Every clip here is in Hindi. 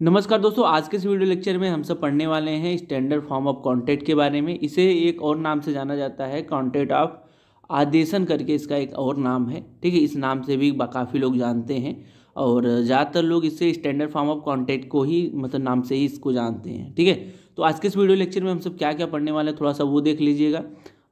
नमस्कार दोस्तों, आज के इस वीडियो लेक्चर में हम सब पढ़ने वाले हैं स्टैंडर्ड फॉर्म ऑफ कॉन्ट्रैक्ट के बारे में। इसे एक और नाम से जाना जाता है, कॉन्ट्रैक्ट ऑफ आदेशन करके इसका एक और नाम है। ठीक है, इस नाम से भी काफ़ी लोग जानते हैं और ज़्यादातर लोग इससे स्टैंडर्ड फॉर्म ऑफ कॉन्ट्रैक्ट को ही नाम से ही इसको जानते हैं। ठीक है, तो आज के इस वीडियो लेक्चर में हम सब क्या क्या पढ़ने वाले हैं थोड़ा सा वो देख लीजिएगा।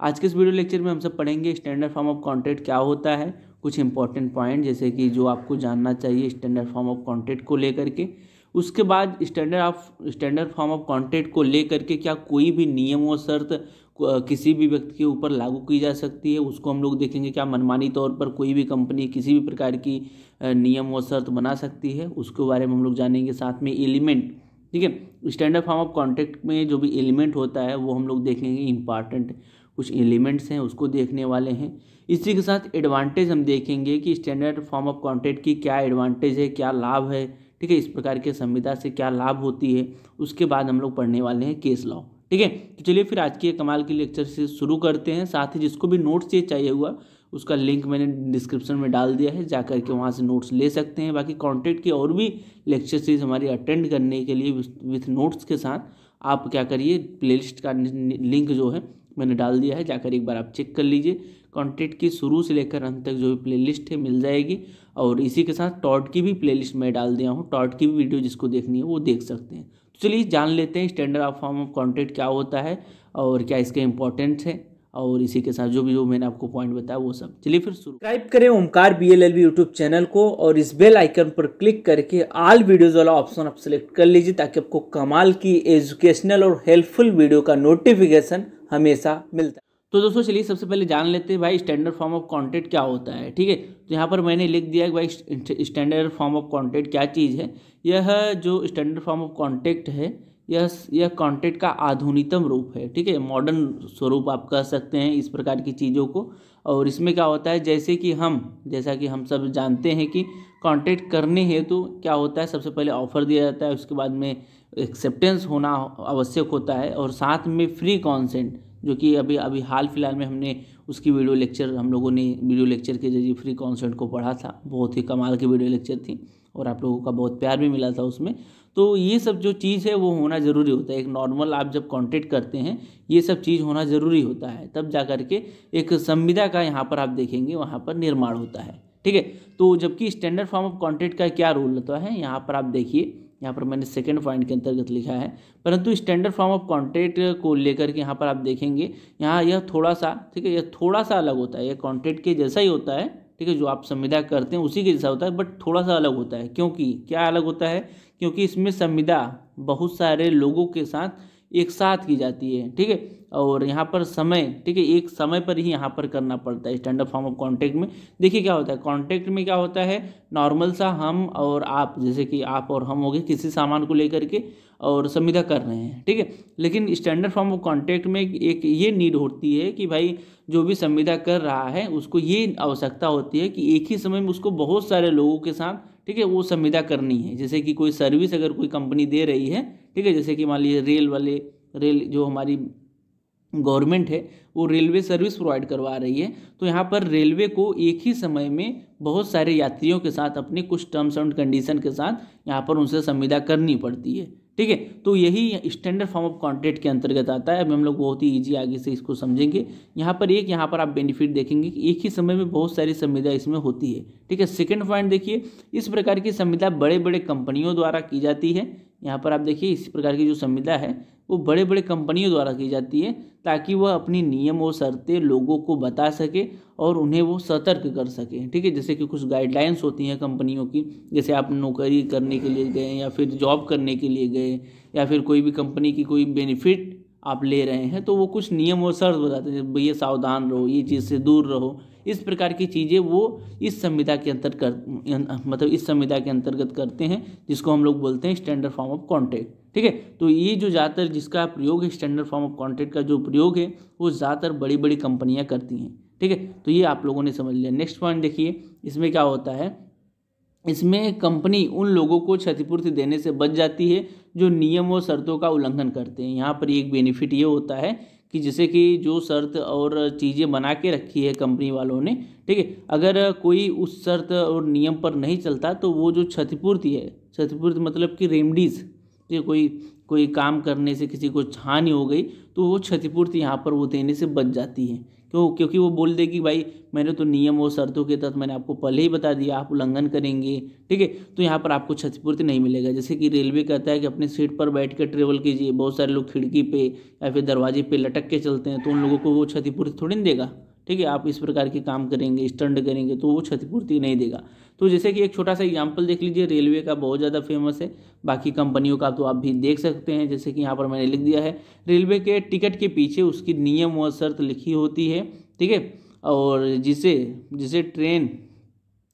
आज के इस वीडियो लेक्चर में हम सब पढ़ेंगे स्टैंडर्ड फॉर्म ऑफ कॉन्ट्रैक्ट क्या होता है, कुछ इंपॉर्टेंट पॉइंट जैसे कि जो आपको जानना चाहिए स्टैंडर्ड फॉर्म ऑफ कॉन्ट्रैक्ट को लेकर के। उसके बाद स्टैंडर्ड फॉर्म ऑफ कॉन्ट्रैक्ट को लेकर के क्या कोई भी नियम और शर्त किसी भी व्यक्ति के ऊपर लागू की जा सकती है, उसको हम लोग देखेंगे। क्या मनमानी तौर पर कोई भी कंपनी किसी भी प्रकार की नियम और शर्त बना सकती है, उसके बारे में हम लोग जानेंगे। साथ में एलिमेंट, ठीक है, स्टैंडर्ड फॉर्म ऑफ कॉन्ट्रैक्ट में जो भी एलिमेंट होता है वो हम लोग देखेंगे। इंपॉर्टेंट कुछ एलिमेंट्स हैं उसको देखने वाले हैं। इसी के साथ एडवांटेज हम देखेंगे कि स्टैंडर्ड फॉर्म ऑफ कॉन्ट्रैक्ट की क्या एडवांटेज है, क्या लाभ है। ठीक है, इस प्रकार के संविदा से क्या लाभ होती है। उसके बाद हम लोग पढ़ने वाले हैं केस लॉ। ठीक है, तो चलिए फिर आज के कमाल के लेक्चर से शुरू करते हैं। साथ ही जिसको भी नोट्स चाहिए हुआ उसका लिंक मैंने डिस्क्रिप्शन में डाल दिया है, जाकर के वहाँ से नोट्स ले सकते हैं। बाकी कॉन्ट्रैक्ट की और भी लेक्चर सीरीज हमारी अटेंड करने के लिए विथ नोट्स के साथ आप क्या करिए, प्लेलिस्ट का लिंक जो है मैंने डाल दिया है, जाकर एक बार आप चेक कर लीजिए। कॉन्ट्रैक्ट की शुरू से लेकर अंत तक जो भी प्लेलिस्ट है मिल जाएगी। और इसी के साथ टॉट की भी प्लेलिस्ट मैं डाल दिया हूँ, टॉट की भी वीडियो जिसको देखनी है वो देख सकते हैं। तो चलिए जान लेते हैं standard of form of contract क्या होता है और क्या इसके इंपॉर्टेंस है, और इसी के साथ जो मैंने आपको पॉइंट बताया वो सब। चलिए फिर शुरू। सब्सक्राइब करें ओमकार BLLB यूट्यूब चैनल को और इस बेल आइकन पर क्लिक करके ऑल वीडियोज वाला ऑप्शन आप सेलेक्ट कर लीजिए, ताकि आपको कमाल की एजुकेशनल और हेल्पफुल वीडियो का नोटिफिकेशन हमेशा मिलता है। तो दोस्तों चलिए सबसे पहले जान लेते हैं भाई स्टैंडर्ड फॉर्म ऑफ कॉन्ट्रैक्ट क्या होता है। ठीक है, तो यहाँ पर मैंने लिख दिया कि भाई स्टैंडर्ड फॉर्म ऑफ कॉन्ट्रैक्ट क्या चीज़ है। यह जो स्टैंडर्ड फॉर्म ऑफ कॉन्ट्रैक्ट है यह कॉन्ट्रैक्ट का आधुनिकतम रूप है। ठीक है, मॉडर्न स्वरूप आप कह सकते हैं इस प्रकार की चीज़ों को। और इसमें क्या होता है, जैसा कि हम सब जानते हैं कि कॉन्ट्रैक्ट करने हेतु क्या होता है, सबसे पहले ऑफर दिया जाता है, उसके बाद में एक्सेप्टेंस होना आवश्यक होता है, और साथ में फ्री कॉन्सेंट, जो कि अभी अभी हाल फिलहाल में हमने उसकी हम लोगों ने वीडियो लेक्चर के जरिए फ्री कॉन्सेंट को पढ़ा था। बहुत ही कमाल की वीडियो लेक्चर थी और आप लोगों का बहुत प्यार भी मिला था उसमें। तो ये सब जो चीज़ है वो होना ज़रूरी होता है। एक नॉर्मल आप जब कॉन्ट्रैक्ट करते हैं ये सब चीज़ होना ज़रूरी होता है, तब जा करके एक संविदा का यहाँ पर आप देखेंगे वहाँ पर निर्माण होता है। ठीक है, तो जबकि स्टैंडर्ड फॉर्म ऑफ कॉन्ट्रैक्ट का क्या रूल होता है, यहाँ पर आप देखिए, यहाँ पर मैंने सेकंड पॉइंट के अंतर्गत लिखा है। परंतु स्टैंडर्ड फॉर्म ऑफ कॉन्ट्रैक्ट को लेकर के यहाँ पर आप देखेंगे, यहाँ यह थोड़ा सा, ठीक है, यह थोड़ा सा अलग होता है। यह कॉन्ट्रैक्ट के जैसा ही होता है, ठीक है, जो आप संविदा करते हैं उसी के जैसा होता है, बट थोड़ा सा अलग होता है। क्योंकि क्या अलग होता है, क्योंकि इसमें संविदा बहुत सारे लोगों के साथ एक साथ की जाती है। ठीक है, और यहाँ पर समय, ठीक है, एक समय पर ही यहाँ पर करना पड़ता है स्टैंडर्ड फॉर्म ऑफ कॉन्ट्रैक्ट में। देखिए क्या होता है, कॉन्ट्रैक्ट में क्या होता है, नॉर्मल सा हम और आप, जैसे कि आप और हम हो गए, किसी सामान को लेकर के और संविदा कर रहे हैं। ठीक है, लेकिन स्टैंडर्ड फॉर्म ऑफ कॉन्ट्रैक्ट में एक ये नीड होती है कि भाई जो भी संविदा कर रहा है उसको ये आवश्यकता होती है कि एक ही समय में उसको बहुत सारे लोगों के साथ, ठीक है, वो संविदा करनी है। जैसे कि कोई सर्विस अगर कोई कंपनी दे रही है, ठीक है, जैसे कि मान लीजिए रेल जो हमारी गवर्नमेंट है वो रेलवे सर्विस प्रोवाइड करवा रही है, तो यहाँ पर रेलवे को एक ही समय में बहुत सारे यात्रियों के साथ अपने कुछ टर्म्स एंड कंडीशन के साथ यहाँ पर उनसे संविदा करनी पड़ती है। ठीक है, तो यही स्टैंडर्ड फॉर्म ऑफ कॉन्ट्रैक्ट के अंतर्गत आता है। अभी हम लोग बहुत ही ईजी आगे से इसको समझेंगे। यहाँ पर आप बेनिफिट देखेंगे कि एक ही समय में बहुत सारी संविदा इसमें होती है। ठीक है, सेकंड पॉइंट देखिए, इस प्रकार की संविदा बड़े बड़े कंपनियों द्वारा की जाती है। यहाँ पर आप देखिए इस प्रकार की जो संविदा है वो बड़े बड़े कंपनियों द्वारा की जाती है, ताकि वह अपनी नियम और शर्तें लोगों को बता सके और उन्हें वो सतर्क कर सके। ठीक है, जैसे कि कुछ गाइडलाइंस होती हैं कंपनियों की, जैसे आप नौकरी करने के लिए गए या फिर जॉब करने के लिए गए या फिर कोई भी कंपनी की कोई बेनिफिट आप ले रहे हैं, तो वो कुछ नियम और शर्त बताते हैं, भैया सावधान रहो, ये चीज़ से दूर रहो। इस प्रकार की चीज़ें वो इस संविदा के इस संविदा के अंतर्गत करते हैं, जिसको हम लोग बोलते हैं स्टैंडर्ड फॉर्म ऑफ कॉन्ट्रैक्ट। ठीक है, तो ये जो ज़्यादातर जिसका प्रयोग है, स्टैंडर्ड फॉर्म ऑफ कॉन्ट्रैक्ट का जो प्रयोग है वो ज़्यादातर बड़ी बड़ी कंपनियां करती हैं। ठीक है, तो ये आप लोगों ने समझ लिया। नेक्स्ट पॉइंट देखिए, इसमें क्या होता है, इसमें कंपनी उन लोगों को क्षतिपूर्ति देने से बच जाती है जो नियम और शर्तों का उल्लंघन करते हैं। यहाँ पर एक बेनिफिट ये होता है कि जैसे कि जो शर्त और चीज़ें बना के रखी है कंपनी वालों ने, ठीक है, अगर कोई उस शर्त और नियम पर नहीं चलता तो वो जो क्षतिपूर्ति है, क्षतिपूर्ति मतलब कि रेमडीज, कि कोई कोई काम करने से किसी को हानि हो गई तो वो क्षतिपूर्ति यहाँ पर वो देने से बच जाती है। क्योंकि वो बोल देगी भाई मैंने तो नियम और शर्तों के तहत मैंने आपको पहले ही बता दिया, आप उल्लंघन करेंगे, ठीक है, तो यहाँ पर आपको क्षतिपूर्ति नहीं मिलेगा। जैसे कि रेलवे कहता है कि अपनी सीट पर बैठ कर ट्रेवल कीजिए, बहुत सारे लोग खिड़की पे या फिर दरवाजे पे लटक के चलते हैं, तो उन लोगों को वो क्षतिपूर्ति थोड़ी नहीं देगा, ठीक है। आप इस प्रकार के काम करेंगे, स्टंट करेंगे तो वो क्षतिपूर्ति नहीं देगा। तो जैसे कि एक छोटा सा एग्जांपल देख लीजिए, रेलवे का बहुत ज़्यादा फेमस है, बाकी कंपनियों का तो आप भी देख सकते हैं। जैसे कि यहाँ पर मैंने लिख दिया है, रेलवे के टिकट के पीछे उसकी नियम व शर्त लिखी होती है, ठीक है, और जिसे जिसे ट्रेन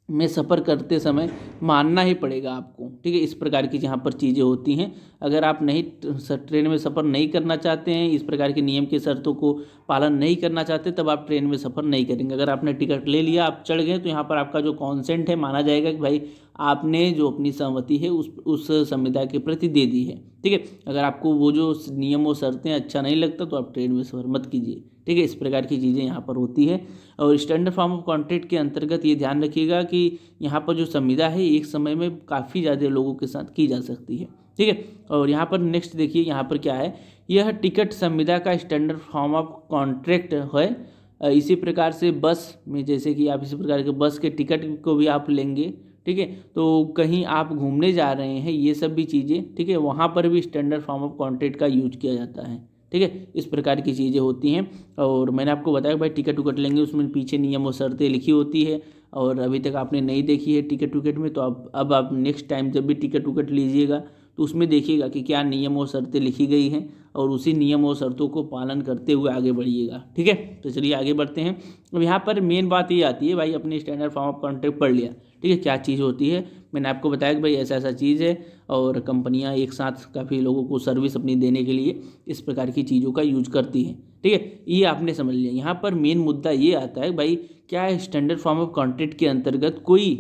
में सफ़र करते समय मानना ही पड़ेगा आपको, ठीक है। इस प्रकार की यहाँ पर चीज़ें होती हैं। अगर आप नहीं ट्रेन में सफ़र नहीं करना चाहते हैं, इस प्रकार के नियम के शर्तों को पालन नहीं करना चाहते, तब आप ट्रेन में सफ़र नहीं करेंगे। अगर आपने टिकट ले लिया, आप चढ़ गए, तो यहाँ पर आपका जो कॉन्सेंट है माना जाएगा कि भाई आपने जो अपनी सहमति है उस संविदा के प्रति दे दी है, ठीक है। अगर आपको वो जो नियम और शर्तें अच्छा नहीं लगता तो आप ट्रेन में सफ़र मत कीजिए, ठीक है। इस प्रकार की चीज़ें यहाँ पर होती है। और स्टैंडर्ड फॉर्म ऑफ कॉन्ट्रैक्ट के अंतर्गत ये ध्यान रखिएगा कि यहाँ पर जो संविदा है एक समय में काफ़ी ज़्यादा लोगों के साथ की जा सकती है, ठीक है। और यहाँ पर नेक्स्ट देखिए, यहाँ पर क्या है, यह टिकट संविदा का स्टैंडर्ड फॉर्म ऑफ कॉन्ट्रैक्ट है। इसी प्रकार से बस में, जैसे कि आप इसी प्रकार के बस के टिकट को भी आप लेंगे, ठीक है, तो कहीं आप घूमने जा रहे हैं, ये सब भी चीज़ें, ठीक है, वहाँ पर भी स्टैंडर्ड फॉर्म ऑफ कॉन्ट्रैक्ट का यूज किया जाता है, ठीक है। इस प्रकार की चीज़ें होती हैं। और मैंने आपको बताया भाई टिकट उकट लेंगे, उसमें पीछे नियम और शर्तें लिखी होती है, और अभी तक आपने नहीं देखी है टिकट उकट में, तो अब आप नेक्स्ट टाइम जब भी टिकट उकट लीजिएगा तो उसमें देखिएगा कि क्या नियम और शर्तें लिखी गई हैं, और उसी नियम और शर्तों को पालन करते हुए आगे बढ़िएगा, ठीक है। तो चलिए आगे बढ़ते हैं। अब यहाँ पर मेन बात ये आती है, भाई अपने स्टैंडर्ड फॉर्म ऑफ कॉन्ट्रैक्ट पढ़ लिया, ठीक है, क्या चीज़ होती है, मैंने आपको बताया कि भाई ऐसा ऐसा चीज़ है, और कंपनियां एक साथ काफ़ी लोगों को सर्विस अपनी देने के लिए इस प्रकार की चीज़ों का यूज करती हैं, ठीक है, ये आपने समझ लिया। यहाँ पर मेन मुद्दा ये आता है भाई, क्या स्टैंडर्ड फॉर्म ऑफ कॉन्ट्रैक्ट के अंतर्गत कोई,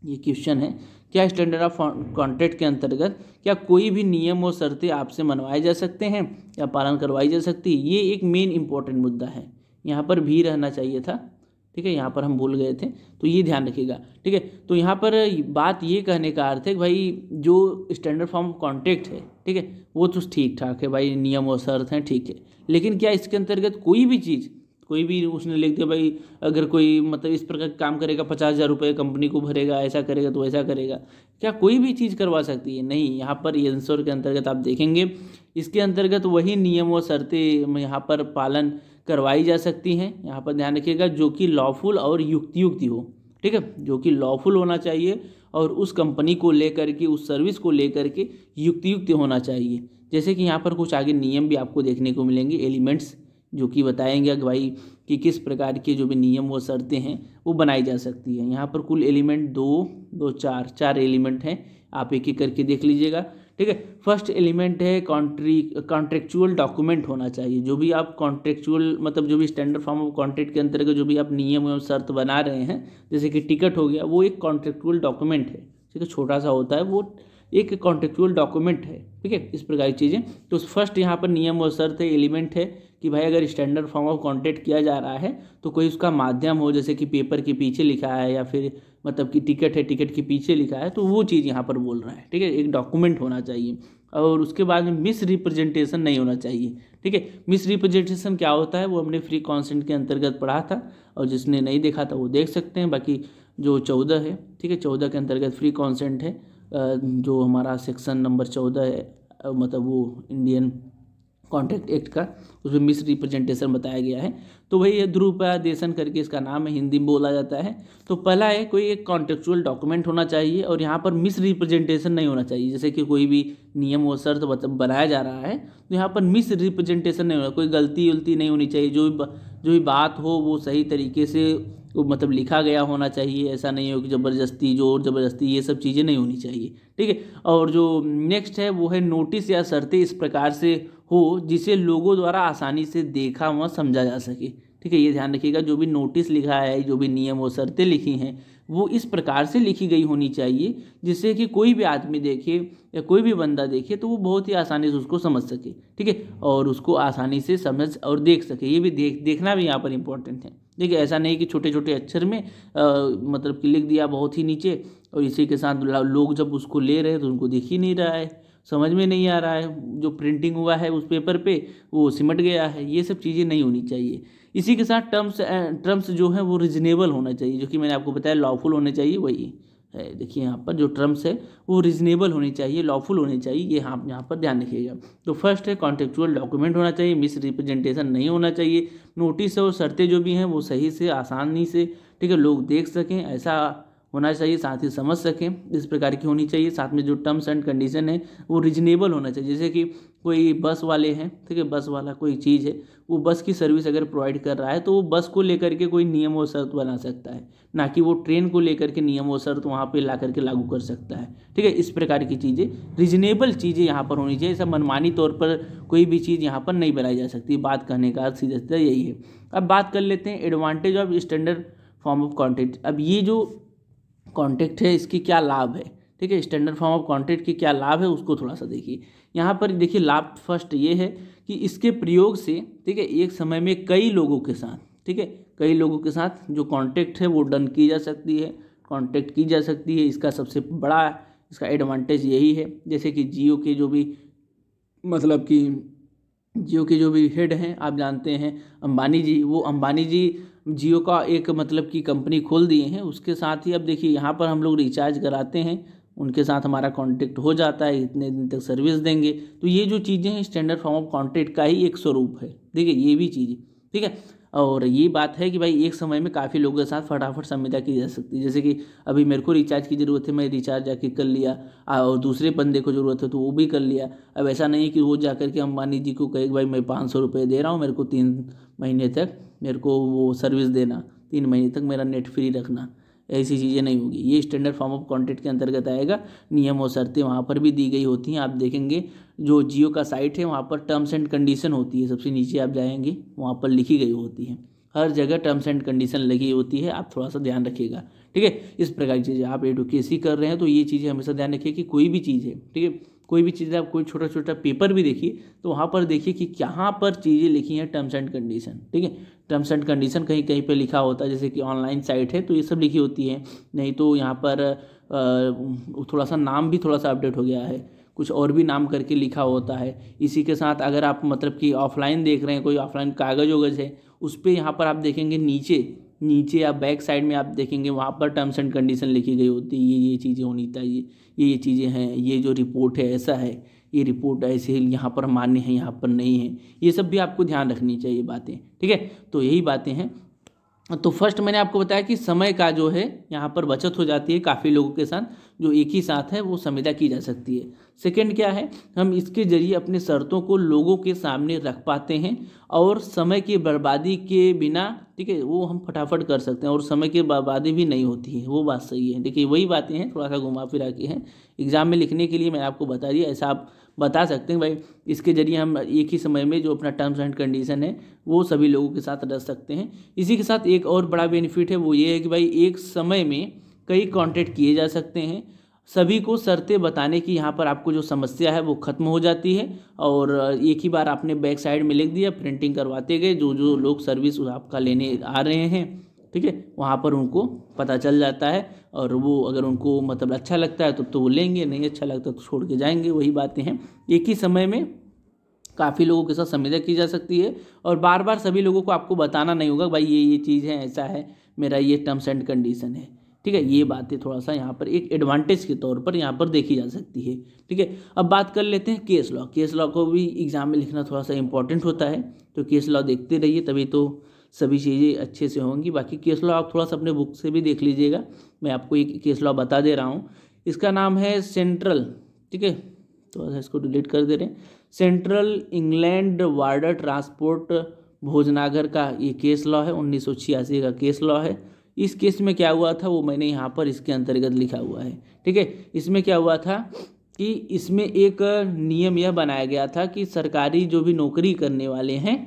ये क्वेश्चन है, क्या स्टैंडर्ड ऑफ कॉन्ट्रैक्ट के अंतर्गत क्या कोई भी नियम और शर्तें आपसे मनवाए जा सकते हैं या पालन करवाई जा सकती है, ये एक मेन इंपॉर्टेंट मुद्दा है, यहाँ पर भी रहना चाहिए था, ठीक है, यहाँ पर हम भूल गए थे, तो ये ध्यान रखिएगा, ठीक है। तो यहाँ पर बात ये कहने का अर्थ है कि भाई जो स्टैंडर्ड फॉर्म ऑफ कॉन्ट्रैक्ट है, ठीक है, वो तो ठीक ठाक है भाई, नियम और शर्त हैं, ठीक है, लेकिन क्या इसके अंतर्गत कोई भी चीज़, कोई भी उसने लिख दिया भाई अगर कोई मतलब इस प्रकार काम करेगा 50,000 रुपये कंपनी को भरेगा, ऐसा करेगा तो ऐसा करेगा, क्या कोई भी चीज़ करवा सकती है? नहीं। यहाँ पर ये आंसर के अंतर्गत आप देखेंगे, इसके अंतर्गत वही नियम और शर्तें यहाँ पर पालन करवाई जा सकती हैं, यहाँ पर ध्यान रखिएगा, जो कि लॉफुल और युक्ति हो, ठीक है, जो कि लॉफुल होना चाहिए और उस कंपनी को लेकर के, उस सर्विस को लेकर के युक्त होना चाहिए। जैसे कि यहाँ पर कुछ आगे नियम भी आपको देखने को मिलेंगे, एलिमेंट्स, जो कि बताएंगे कि भाई कि किस प्रकार के जो भी नियम व शर्तें हैं वो बनाई जा सकती है। यहाँ पर कुल एलिमेंट चार एलिमेंट हैं, आप एक एक करके देख लीजिएगा, ठीक है। फर्स्ट एलिमेंट है कॉन्ट्रेक्चुअल डॉक्यूमेंट होना चाहिए। जो भी आप कॉन्ट्रेक्चुअल मतलब जो भी स्टैंडर्ड फॉर्म ऑफ कॉन्ट्रैक्ट के अंतर्गत जो भी आप नियम एवं शर्त बना रहे हैं, जैसे कि टिकट हो गया, वो एक कॉन्ट्रेक्चुअल डॉक्यूमेंट है, ठीक है, छोटा सा होता है, वो एक कॉन्ट्रेक्चुअल डॉक्यूमेंट है, ठीक है, इस प्रकार की चीज़ें। तो फर्स्ट यहाँ पर नियम और शर्त है, एलिमेंट है कि भाई अगर स्टैंडर्ड फॉर्म ऑफ कॉन्ट्रैक्ट किया जा रहा है तो कोई उसका माध्यम हो, जैसे कि पेपर के पीछे लिखा है या फिर मतलब कि टिकट है, टिकट के पीछे लिखा है, तो वो चीज़ यहाँ पर बोल रहा है, ठीक है, एक डॉक्यूमेंट होना चाहिए। और उसके बाद में मिस रिप्रेजेंटेशन नहीं होना चाहिए, ठीक है। मिस रिप्रेजेंटेशन क्या होता है वो हमने फ्री कॉन्सेंट के अंतर्गत पढ़ा था, और जिसने नहीं देखा था वो देख सकते हैं। बाकी जो 14 है, ठीक है, 14 के अंतर्गत फ्री कॉन्सेंट है, जो हमारा सेक्शन नंबर 14 है, मतलब वो इंडियन कॉन्ट्रैक्ट एक्ट का, उसमें मिस रिप्रेजेंटेशन बताया गया है। तो वही ये ध्रुपदेशन करके इसका नाम है, हिंदी में बोला जाता है। तो पहला है कोई एक कॉन्ट्रेक्चुअल डॉक्यूमेंट होना चाहिए, और यहाँ पर मिस रिप्रेजेंटेशन नहीं होना चाहिए। जैसे कि कोई भी नियम और शर्त बनाया जा रहा है तो यहाँ पर मिस रिप्रेजेंटेशन नहीं होना, कोई गलती उलती नहीं होनी चाहिए, जो भी बात हो वो सही तरीके से मतलब लिखा गया होना चाहिए। ऐसा नहीं हो कि ज़बरदस्ती, जोर ज़बरदस्ती, ये सब चीज़ें नहीं होनी चाहिए, ठीक है। और जो नेक्स्ट है वो है नोटिस या शर्तें इस प्रकार से हो जिसे लोगों द्वारा आसानी से देखा व समझा जा सके, ठीक है, ये ध्यान रखिएगा। जो भी नोटिस लिखा है, जो भी नियम और शर्तें लिखी हैं, वो इस प्रकार से लिखी गई होनी चाहिए जिससे कि कोई भी आदमी देखे या कोई भी बंदा देखे तो वो बहुत ही आसानी से उसको समझ सके, ठीक है, और उसको आसानी से समझ और देख सके। ये भी देखना भी यहाँ पर इम्पोर्टेंट है। देखिए ऐसा नहीं कि छोटे छोटे अक्षर में मतलब कि लिख दिया बहुत ही नीचे और इसी के साथ लोग जब उसको ले रहे हैं तो उनको दिख ही नहीं रहा है, समझ में नहीं आ रहा है, जो प्रिंटिंग हुआ है उस पेपर पे वो सिमट गया है। ये सब चीज़ें नहीं होनी चाहिए। इसी के साथ टर्म्स जो है वो रीजनेबल होना चाहिए, जो कि मैंने आपको बताया लॉफुल होने चाहिए, वही है। देखिए यहाँ पर जो टर्म्स है वो रीजनेबल होनी चाहिए, लॉफुल होनी चाहिए, ये आप यहाँ पर ध्यान रखिएगा। तो फर्स्ट है कॉन्टेक्चुअल डॉक्यूमेंट होना चाहिए, मिस रिप्रेजेंटेशन नहीं होना चाहिए, नोटिस और शर्तें जो भी हैं वो सही से आसानी से, ठीक है, लोग देख सकें ऐसा होना चाहिए, साथ ही समझ सकें, इस प्रकार की होनी चाहिए। साथ में जो टर्म्स एंड कंडीशन है वो रीजनेबल होना चाहिए। जैसे कि कोई बस वाले हैं, ठीक है, बस वाला कोई चीज़ है, वो बस की सर्विस अगर प्रोवाइड कर रहा है तो वो बस को लेकर के कोई नियम और शर्त बना सकता है, ना कि वो ट्रेन को लेकर के नियम और शर्त वहाँ पे ला करके लागू कर सकता है, ठीक है। इस प्रकार की चीज़ें, रीजनेबल चीज़ें यहाँ पर होनी चाहिए। ऐसा मनमानी तौर पर कोई भी चीज़ यहाँ पर नहीं बनाई जा सकती। बात कहने का अर्थ सीधा सीधा यही है। अब बात कर लेते हैं advantage of standard form of contract. अब ये जो कॉन्ट्रैक्ट है इसकी क्या लाभ है, ठीक है, स्टैंडर्ड फॉर्म ऑफ कॉन्ट्रैक्ट की क्या लाभ है उसको थोड़ा सा देखिए। यहाँ पर देखिए लाभ फर्स्ट ये है कि इसके प्रयोग से, ठीक है, एक समय में कई लोगों के साथ, ठीक है, कई लोगों के साथ जो कॉन्ट्रैक्ट है वो डन की जा सकती है, कॉन्ट्रैक्ट की जा सकती है। इसका सबसे बड़ा इसका एडवांटेज यही है। जैसे कि जियो के जो भी मतलब कि जियो के जो भी हेड हैं आप जानते हैं अंबानी जी, वो अंबानी जी जियो का एक मतलब कि कंपनी खोल दिए हैं। उसके साथ ही अब देखिए यहाँ पर हम लोग रिचार्ज कराते हैं, उनके साथ हमारा कॉन्ट्रैक्ट हो जाता है, इतने दिन तक सर्विस देंगे। तो ये जो चीज़ें हैं स्टैंडर्ड फॉर्म ऑफ कॉन्ट्रैक्ट का ही एक स्वरूप है, देखिए ये भी चीज़, ठीक है। और ये बात है कि भाई एक समय में काफ़ी लोगों के साथ फटाफट संविदा की जा सकती है। जैसे कि अभी मेरे को रिचार्ज की ज़रूरत है, मैं रिचार्ज जाके कर लिया, और दूसरे बंदे को ज़रूरत है तो वो भी कर लिया। अब ऐसा नहीं कि वो जा करके अंबानी जी को कहे कि भाई मैं 500 रुपये दे रहा हूँ, मेरे को 3 महीने तक मेरे को वो सर्विस देना, 3 महीने तक मेरा नेट फ्री रखना, ऐसी चीज़ें नहीं होगी। ये स्टैंडर्ड फॉर्म ऑफ कॉन्ट्रैक्ट के अंतर्गत आएगा। नियम और शर्तें वहाँ पर भी दी गई होती हैं। आप देखेंगे जो जियो का साइट है वहाँ पर टर्म्स एंड कंडीशन होती है, सबसे नीचे आप जाएंगे वहाँ पर लिखी गई होती है, हर जगह टर्म्स एंड कंडीशन लगी होती है, आप थोड़ा सा ध्यान रखिएगा, ठीक है। इस प्रकार की चीज़ें आप एडवोकेसी कर रहे हैं तो ये चीज़ें हमेशा ध्यान रखिए कि कोई भी चीज़ है, ठीक है, कोई भी चीज़ आप कोई छोटा छोटा पेपर भी देखिए तो वहाँ पर देखिए कि कहाँ पर चीज़ें लिखी हैं टर्म्स एंड कंडीशन, ठीक है। टर्म्स एंड कंडीशन कहीं कहीं पे लिखा होता है, जैसे कि ऑनलाइन साइट है तो ये सब लिखी होती है, नहीं तो यहाँ पर थोड़ा सा नाम भी थोड़ा सा अपडेट हो गया है, कुछ और भी नाम करके लिखा होता है। इसी के साथ अगर आप मतलब कि ऑफलाइन देख रहे हैं, कोई ऑफलाइन कागज वगज है, उस पर यहाँ पर आप देखेंगे नीचे या बैक साइड में आप देखेंगे वहाँ पर टर्म्स एंड कंडीशन लिखी गई होती है, ये चीज़ें होनी चाहिए, ये चीज़ें हैं, ये जो रिपोर्ट है ऐसा है, ये रिपोर्ट ऐसे यहाँ पर मान्य है, यहाँ पर नहीं है, ये सब भी आपको ध्यान रखनी चाहिए बातें, ठीक है। तो यही बातें हैं। तो फर्स्ट मैंने आपको बताया कि समय का जो है यहाँ पर बचत हो जाती है, काफ़ी लोगों के साथ जो एक ही साथ है वो संविदा की जा सकती है। सेकंड क्या है, हम इसके जरिए अपने शर्तों को लोगों के सामने रख पाते हैं और समय की बर्बादी के बिना, ठीक है, वो हम फटाफट कर सकते हैं और समय की बर्बादी भी नहीं होती है, वो बात सही है। देखिए वही बातें हैं, थोड़ा सा घुमा फिरा के हैं, एग्जाम में लिखने के लिए मैंने आपको बता दिया, ऐसा आप बता सकते हैं भाई इसके जरिए हम एक ही समय में जो अपना टर्म्स एंड कंडीशन है वो सभी लोगों के साथ रख सकते हैं। इसी के साथ एक और बड़ा बेनिफिट है, वो ये है कि भाई एक समय में कई कॉन्ट्रैक्ट किए जा सकते हैं, सभी को शर्तें बताने की यहाँ पर आपको जो समस्या है वो खत्म हो जाती है और एक ही बार आपने बैक साइड में लिख दिया, प्रिंटिंग करवाते गए, जो जो लोग सर्विस आपका लेने आ रहे हैं, ठीक है, वहाँ पर उनको पता चल जाता है और वो अगर उनको मतलब अच्छा लगता है तो वो लेंगे, नहीं अच्छा लगता तो छोड़ के जाएंगे। वही बातें हैं, एक ही समय में काफ़ी लोगों के साथ संविदा की जा सकती है और बार बार सभी लोगों को आपको बताना नहीं होगा भाई ये चीज़ है, ऐसा है, मेरा ये टर्म्स एंड कंडीशन है, ठीक है। ये बातें थोड़ा सा यहाँ पर एक एडवांटेज के तौर पर यहाँ पर देखी जा सकती है, ठीक है। अब बात कर लेते हैं केस लॉ। केस लॉ को भी एग्जाम में लिखना थोड़ा सा इंपॉर्टेंट होता है, तो केस लॉ देखते रहिए तभी तो सभी चीज़ें अच्छे से होंगी। बाकी केस लॉ आप थोड़ा सा अपने बुक से भी देख लीजिएगा, मैं आपको एक केस लॉ बता दे रहा हूँ। इसका नाम है सेंट्रल, ठीक है, तो इसको डिलीट कर दे रहे हैं, सेंट्रल इंग्लैंड वार्डर ट्रांसपोर्ट भोजनागर का ये केस लॉ है, 1986 का केस लॉ है। इस केस में क्या हुआ था वो मैंने यहाँ पर इसके अंतर्गत लिखा हुआ है, ठीक है। इसमें क्या हुआ था कि इसमें एक नियम यह बनाया गया था कि सरकारी जो भी नौकरी करने वाले हैं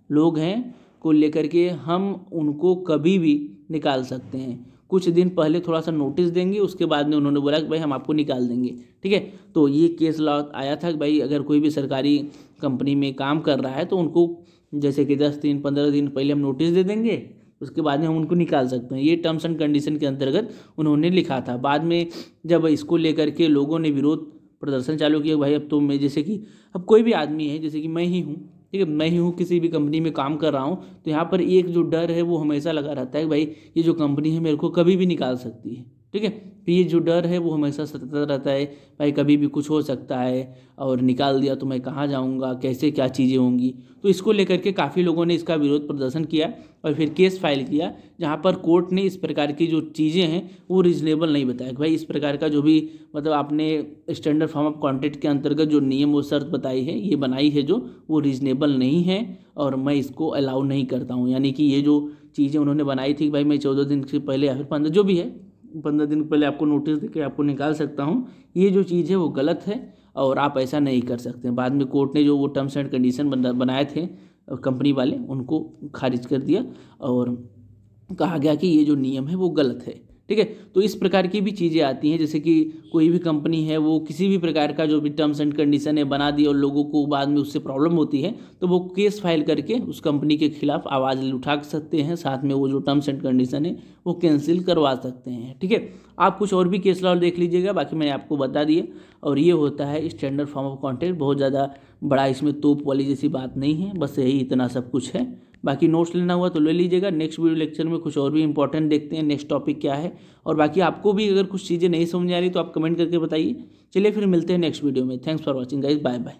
लोग हैं को लेकर के हम उनको कभी भी निकाल सकते हैं, कुछ दिन पहले थोड़ा सा नोटिस देंगे, उसके बाद में उन्होंने बोला कि भाई हम आपको निकाल देंगे। ठीक है, तो ये केस लॉ आया था कि भाई अगर कोई भी सरकारी कंपनी में काम कर रहा है तो उनको जैसे कि 10 दिन 15 दिन पहले हम नोटिस दे देंगे, उसके बाद में हम उनको निकाल सकते हैं। ये टर्म्स एंड कंडीशन के अंतर्गत उन्होंने लिखा था। बाद में जब इसको लेकर के लोगों ने विरोध प्रदर्शन चालू किया, भाई अब तो मैं जैसे कि अब कोई भी आदमी है, जैसे कि मैं ही हूँ, ठीक है, मैं ही हूँ, किसी भी कंपनी में काम कर रहा हूँ, तो यहाँ पर एक जो डर है वो हमेशा लगा रहता है कि भाई ये जो कंपनी है मेरे को कभी भी निकाल सकती है। ठीक है, तो ये जो डर है वो हमेशा सतत रहता है, भाई कभी भी कुछ हो सकता है और निकाल दिया तो मैं कहाँ जाऊँगा, कैसे क्या चीज़ें होंगी। तो इसको लेकर के काफ़ी लोगों ने इसका विरोध प्रदर्शन किया और फिर केस फाइल किया, जहाँ पर कोर्ट ने इस प्रकार की जो चीज़ें हैं वो रीजनेबल नहीं बताया कि भाई इस प्रकार का जो भी मतलब आपने स्टैंडर्ड फॉर्म ऑफ कॉन्ट्रैक्ट के अंतर्गत जो नियम और शर्त बताई है, ये बनाई है जो वो रीजनेबल नहीं है और मैं इसको अलाउ नहीं करता हूँ। यानी कि ये जो चीज़ें उन्होंने बनाई थी कि भाई मैं 14 दिन से पहले या फिर 15 जो भी है 15 दिन पहले आपको नोटिस देकर आपको निकाल सकता हूँ, ये जो चीज़ है वो गलत है और आप ऐसा नहीं कर सकते। बाद में कोर्ट ने जो वो टर्म्स एंड कंडीशन बनाए थे कंपनी वाले, उनको खारिज कर दिया और कहा गया कि ये जो नियम है वो गलत है। ठीक है, तो इस प्रकार की भी चीज़ें आती हैं, जैसे कि कोई भी कंपनी है वो किसी भी प्रकार का जो भी टर्म्स एंड कंडीशन है बना दी और लोगों को बाद में उससे प्रॉब्लम होती है, तो वो केस फाइल करके उस कंपनी के खिलाफ आवाज़ उठा सकते हैं, साथ में वो जो टर्म्स एंड कंडीशन है वो कैंसिल करवा सकते हैं। ठीक है, आप कुछ और भी केस लॉ देख लीजिएगा, बाकी मैंने आपको बता दिया। और ये होता है स्टैंडर्ड फॉर्म ऑफ कॉन्ट्रैक्ट, बहुत ज़्यादा बड़ा इसमें तोप वाली जैसी बात नहीं है, बस यही इतना सब कुछ है। बाकी नोट्स लेना हुआ तो ले लीजिएगा। नेक्स्ट वीडियो लेक्चर में कुछ और भी इंपॉर्टेंट देखते हैं, नेक्स्ट टॉपिक क्या है। और बाकी आपको भी अगर कुछ चीज़ें नहीं समझ आ रही तो आप कमेंट करके बताइए। चलिए फिर मिलते हैं नेक्स्ट वीडियो में। Thanks for watching guys, bye bye.